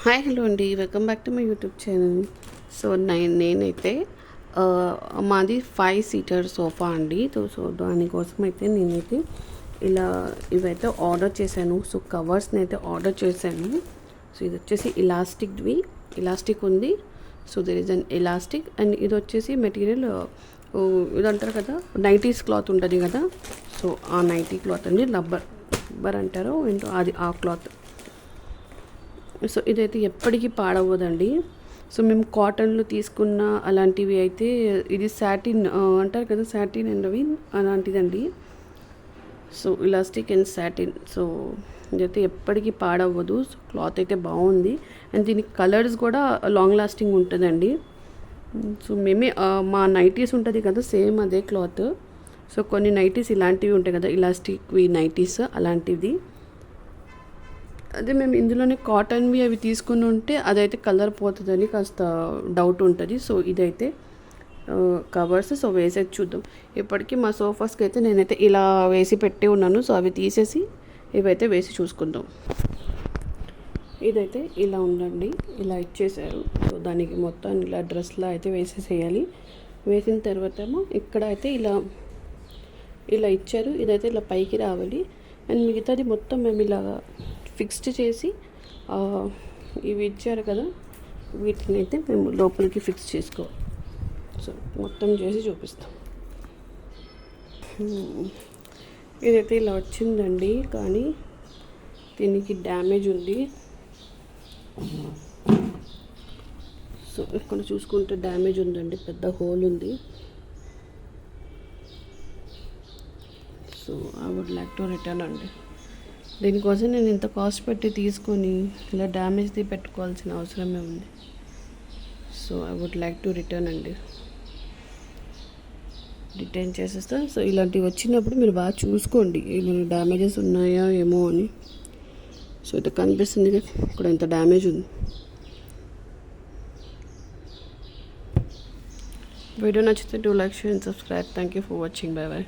Hi hello అండి, welcome back to my YouTube channel. So నేనైతే మాది 5 సీటర్ సోఫా అండి. సో దానికోసం అయితే నేనైతే ఇలా ఇవైతే ఆర్డర్ చేశాను. సో కవర్స్ని అయితే ఆర్డర్ చేశాను. సో ఇది వచ్చేసి ఇలాస్టిక్ ఉంది. So there is an elastic and ఇది వచ్చేసి మెటీరియల్ ఇది అంటారు కదా, నైటీస్ క్లాత్ ఉంటుంది కదా. సో ఆ నైటీ క్లాత్ అండి, రబ్బర్ అంటారు ఏంటో అది, ఆ క్లాత్. సో ఇదైతే ఎప్పటికీ పాడవదండి. సో మేము కాటన్లు తీసుకున్న అలాంటివి అయితే ఇది సాటిన్ అంటారు కదా, సాటిన్ అండ్ అవి అలాంటిదండి. So elastic and satin. So ఇదైతే ఎప్పటికీ పాడవ్వదు. సో క్లాత్ అయితే బాగుంది అండ్ దీనికి కలర్స్ కూడా లాంగ్ లాస్టింగ్ ఉంటుందండి. సో మేమే మా నైటీస్ ఉంటుంది కదా, సేమ్ అదే క్లాత్. సో కొన్ని నైటీస్ ఇలాంటివి ఉంటాయి కదా, ఇలాస్టిక్వి నైటీస్ అలాంటిది. అదే మేము ఇందులోనే కాటన్వి అవి తీసుకుని ఉంటే అదైతే కలర్ పోతుందని కాస్త డౌట్ ఉంటుంది. సో ఇదైతే కవర్స్. సో వేసేది చూద్దాం. ఇప్పటికీ మా సోఫాస్కి అయితే నేనైతే ఇలా వేసి పెట్టి ఉన్నాను. సో అవి తీసేసి ఇవైతే వేసి చూసుకుందాం. ఇదైతే ఇలా ఉందండి, ఇలా ఇచ్చేసారు. సో దానికి మొత్తం ఇలా డ్రెస్లా అయితే వేసేసేయాలి. వేసిన తర్వాత ఏమో ఇక్కడ అయితే ఇలా ఇచ్చారు. ఇదైతే ఇలా పైకి రావాలి అండ్ మిగతాది మొత్తం మేము ఇలా ఫిక్స్డ్ చేసి ఇవి ఇచ్చారు కదా, వీటిని అయితే మేము లోపలికి ఫిక్స్ చేసుకోవాలి. సో మొత్తం చేసి చూపిస్తాం. ఇదైతే ఇలా వచ్చిందండి, కానీ దీనికి డ్యామేజ్ ఉంది. సో ఇక్కడ చూసుకుంటే డ్యామేజ్ ఉందండి, పెద్ద హోల్ ఉంది. So I would like to return అండి. దీనికోసం నేను ఇంత కాస్ట్ పెట్టి తీసుకొని ఇలా డ్యామేజ్ది పెట్టుకోవాల్సిన అవసరమే ఉంది. So I would like to return అండి, రిటర్న్ చేసేస్తాను. సో ఇలాంటివి వచ్చినప్పుడు మీరు బాగా చూసుకోండి, ఏమైనా డ్యామేజెస్ ఉన్నాయా ఏమో అని. సో ఇది కనిపిస్తుంది కదా, ఇక్కడ ఎంత డ్యామేజ్ ఉంది. వీడియో నచ్చితే 2 like, share and subscribe. Thank you for watching. By by.